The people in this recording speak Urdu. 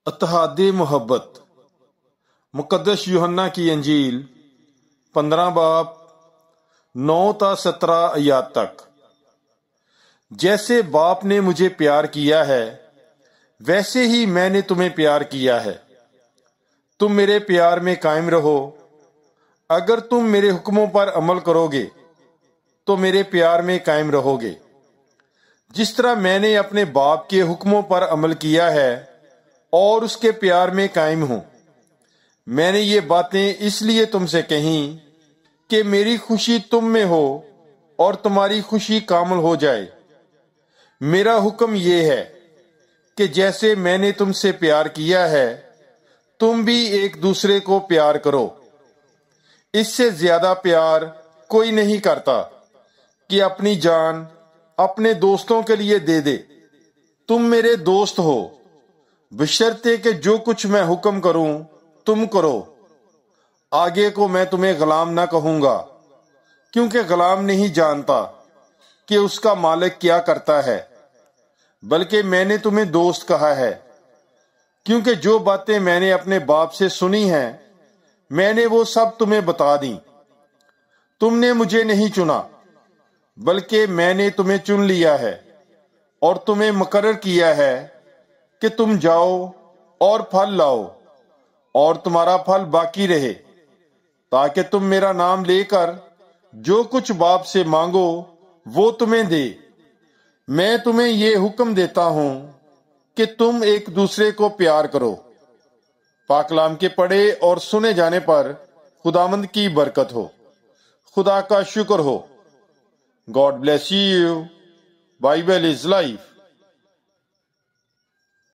اتحاد محبت۔ مقدس یوحنا کی انجیل 15 باب 9 تا 17 آیات تک۔ جیسے باپ نے مجھے پیار کیا ہے ویسے ہی میں نے تمہیں پیار کیا ہے، تم میرے پیار میں قائم رہو۔ اگر تم میرے حکموں پر عمل کرو گے تو میرے پیار میں قائم رہو گے، جس طرح میں نے اپنے باپ کے حکموں پر عمل کیا ہے اور اس کے پیار میں قائم ہوں۔ میں نے یہ باتیں اس لیے تم سے کہیں کہ میری خوشی تم میں ہو اور تمہاری خوشی کامل ہو جائے۔ میرا حکم یہ ہے کہ جیسے میں نے تم سے پیار کیا ہے تم بھی ایک دوسرے کو پیار کرو۔ اس سے زیادہ پیار کوئی نہیں کرتا کہ اپنی جان اپنے دوستوں کے لیے دے دے۔ تم میرے دوست ہو بشرطے کہ جو کچھ میں حکم کروں تم کرو۔ آگے کو میں تمہیں غلام نہ کہوں گا، کیونکہ غلام نہیں جانتا کہ اس کا مالک کیا کرتا ہے، بلکہ میں نے تمہیں دوست کہا ہے، کیونکہ جو باتیں میں نے اپنے باپ سے سنی ہیں میں نے وہ سب تمہیں بتا دیں۔ تم نے مجھے نہیں چنا بلکہ میں نے تمہیں چن لیا ہے اور تمہیں مقرر کیا ہے کہ تم جاؤ اور پھل لاؤ اور تمہارا پھل باقی رہے، تاکہ تم میرا نام لے کر جو کچھ باپ سے مانگو وہ تمہیں دے۔ میں تمہیں یہ حکم دیتا ہوں کہ تم ایک دوسرے کو پیار کرو۔ پاک کلام کے پڑھے اور سنے جانے پر خداوند کی برکت ہو۔ خدا کا شکر ہو۔ God bless you. Bible is life.